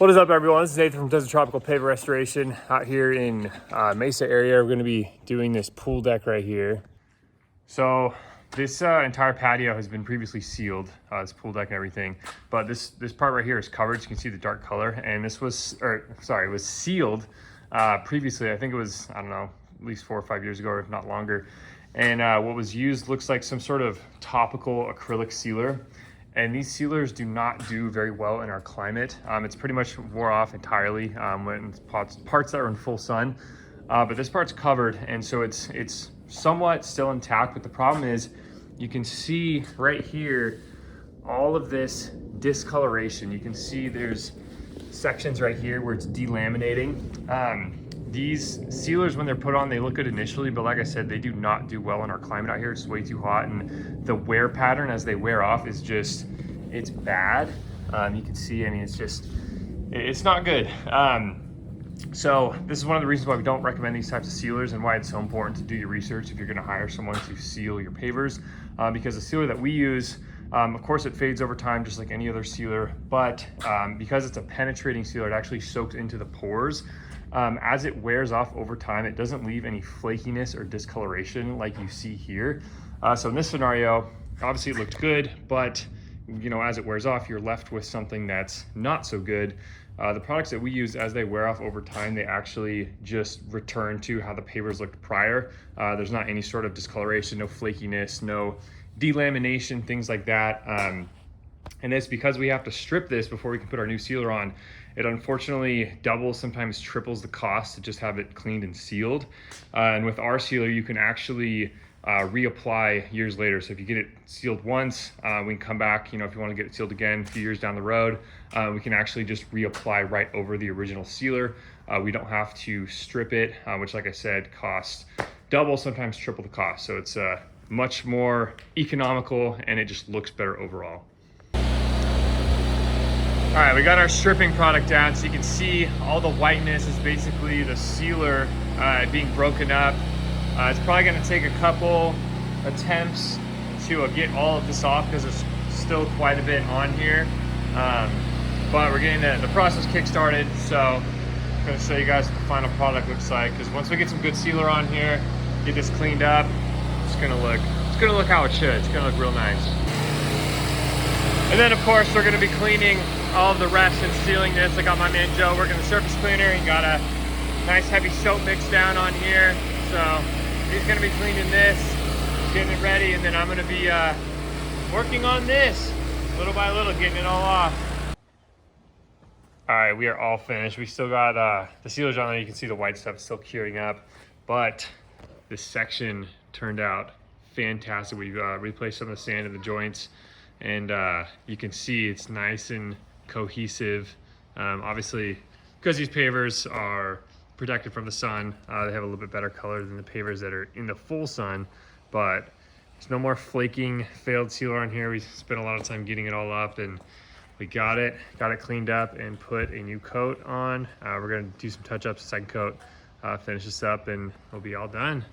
What is up, everyone? This is Nathan from Desert Tropical Paver Restoration out here in Mesa area. We're going to be doing this pool deck right here. So this entire patio has been previously sealed, this pool deck and everything, but this part right here is covered, so you can see the dark color. And this was, it was sealed previously. I think it was, I don't know, at least 4 or 5 years ago, or if not longer. And what was used looks like some sort of topical acrylic sealer. And these sealers do not do very well in our climate. It's pretty much wore off entirely when parts that are in full sun. But this part's covered, and so it's somewhat still intact. But the problem is, you can see right here all of this discoloration. You can see there's sections right here where it's delaminating. These sealers, when they're put on, they look good initially, but like I said, they do not do well in our climate out here. It's way too hot, and the wear pattern as they wear off is just, it's bad. You can see, I mean, it's not good. So this is one of the reasons why we don't recommend these types of sealers, and why it's so important to do your research if you're gonna hire someone to seal your pavers, because the sealer that we use, of course it fades over time just like any other sealer, but because it's a penetrating sealer, it actually soaks into the pores. As it wears off over time, it doesn't leave any flakiness or discoloration like you see here. So in this scenario, obviously it looked good, but you know, as it wears off, you're left with something that's not so good. The products that we use, as they wear off over time, they actually just return to how the pavers looked prior. There's not any sort of discoloration, no flakiness, no delamination, things like that. And it's because we have to strip this before we can put our new sealer on. It unfortunately doubles, sometimes triples the cost to just have it cleaned and sealed. And with our sealer, you can actually reapply years later. So if you get it sealed once, we can come back, you know, if you want to get it sealed again a few years down the road, we can actually just reapply right over the original sealer. We don't have to strip it, which, like I said, costs double, sometimes triple the cost. So it's much more economical, and it just looks better overall. All right, we got our stripping product down, so you can see all the whiteness is basically the sealer being broken up. It's probably gonna take a couple attempts to get all of this off, because there's still quite a bit on here. But we're getting the process kick-started, so I'm gonna show you guys what the final product looks like, because once we get some good sealer on here, get this cleaned up, it's gonna look how it should. It's gonna look real nice. And then of course we're gonna be cleaning all of the rest and sealing this. I got my man Joe working the surface cleaner. He got a nice heavy soap mix down on here. So he's gonna be cleaning this, getting it ready, and then I'm gonna be working on this little by little, getting it all off. All right, we are all finished. We still got the sealers on there. You can see the white stuff is still curing up, but this section turned out fantastic. We replaced some of the sand in the joints, and you can see it's nice and cohesive. Obviously, because these pavers are protected from the sun, they have a little bit better color than the pavers that are in the full sun, but there's no more flaking failed sealer on here. We spent a lot of time getting it all up, and we got it cleaned up and put a new coat on. We're gonna do some touch-ups, second coat, finish this up, and we'll be all done.